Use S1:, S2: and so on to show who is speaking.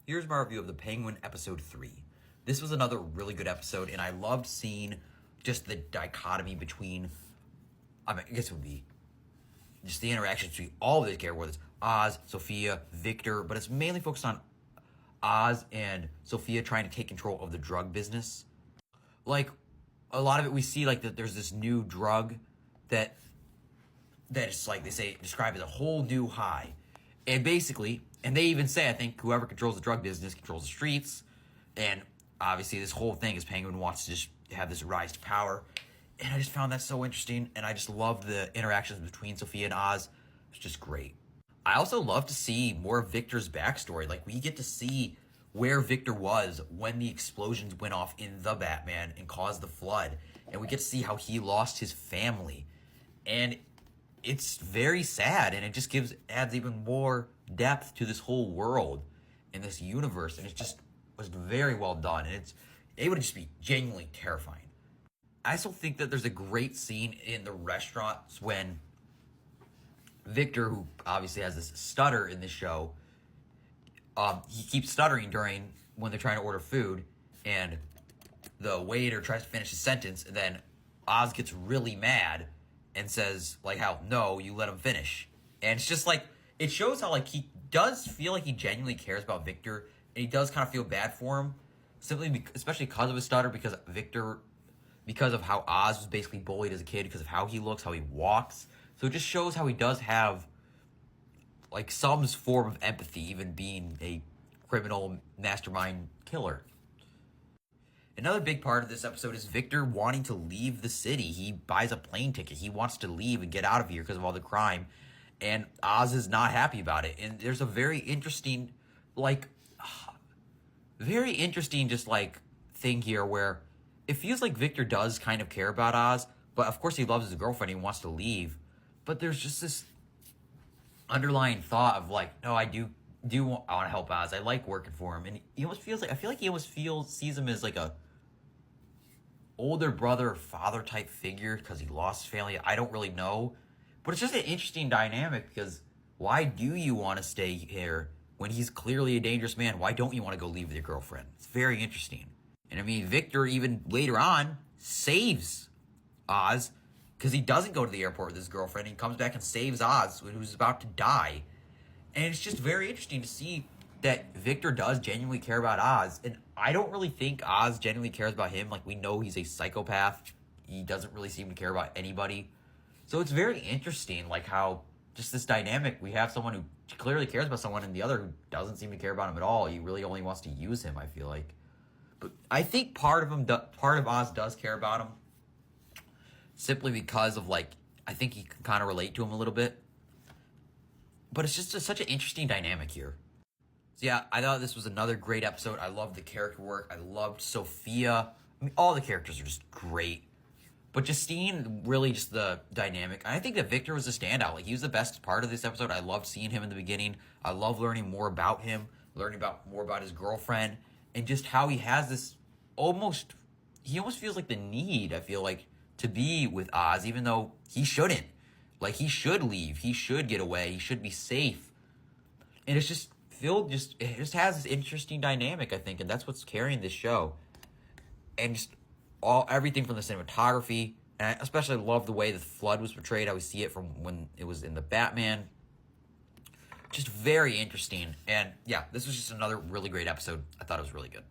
S1: here's my review of The Penguin Episode 3. This was another really good episode, and I loved seeing just the dichotomy between, I guess it would be just the interactions between all of these characters, whether it's Oz, Sophia, Victor, but it's mainly focused on Oz and Sophia trying to take control of the drug business. Like, a lot of it we see, like, that there's this new drug that it's like they say, describe as a whole new high. And basically, and they even say, I think, whoever controls the drug business controls the streets. And obviously this whole thing is Penguin wants to just have this rise to power. And I just found that so interesting, and I just loved the interactions between Sophia and Oz. It's just great. I also love to see more of Victor's backstory. Like, we get to see where Victor was when the explosions went off in the Batman and caused the flood. And we get to see how he lost his family. And it's very sad, and it just adds even more depth to this whole world and this universe. And it just was very well done. And it would just be genuinely terrifying. I also think that there's a great scene in the restaurants when Victor, who obviously has this stutter in this show, he keeps stuttering when they're trying to order food, and the waiter tries to finish his sentence, and then Oz gets really mad and says, like, how, no, you let him finish. And it's just like, it shows how, like, he does feel like he genuinely cares about Victor, and he does kind of feel bad for him, especially because of his stutter, because of how Oz was basically bullied as a kid, because of how he looks, how he walks. So it just shows how he does have, like, some form of empathy, even being a criminal mastermind killer. Another big part of this episode is Victor wanting to leave the city. He buys a plane ticket. He wants to leave and get out of here because of all the crime. And Oz is not happy about it. And there's a very interesting just, like, thing here where it feels like Victor does kind of care about Oz, but of course he loves his girlfriend. He wants to leave. But there's just this underlying thought of, like, no, I want to help Oz. I like working for him. And he almost feels like, I feel like he almost sees him as like a older brother or father type figure because he lost his family. I don't really know. But it's just an interesting dynamic, because why do you want to stay here when he's clearly a dangerous man? Why don't you want to go leave with your girlfriend? It's very interesting. And I mean, Victor even later on saves Oz, because he doesn't go to the airport with his girlfriend. He comes back and saves Oz, who's about to die. And it's just very interesting to see that Victor does genuinely care about Oz. And I don't really think Oz genuinely cares about him. Like, we know he's a psychopath. He doesn't really seem to care about anybody. So it's very interesting, like, how just this dynamic, we have someone who clearly cares about someone and the other who doesn't seem to care about him at all. He really only wants to use him, I feel like. But I think part of Oz does care about him, simply because of, like, I think he can kind of relate to him a little bit. But it's just such an interesting dynamic here. So yeah, I thought this was another great episode. I loved the character work. I loved Sophia. I mean, all the characters are just great. But just seeing really just the dynamic. I think that Victor was a standout. Like, he was the best part of this episode. I loved seeing him in the beginning. I love learning more about him, learning more about his girlfriend, and just how he has this he almost feels like the need, I feel like, to be with Oz, even though he shouldn't. Like, he should leave. He should get away. He should be safe. And it's just it just has this interesting dynamic, I think, and that's what's carrying this show. And just everything from the cinematography, and I especially love the way the flood was portrayed, how we see it from when it was in the Batman. Just very interesting. And yeah, this was just another really great episode. I thought it was really good.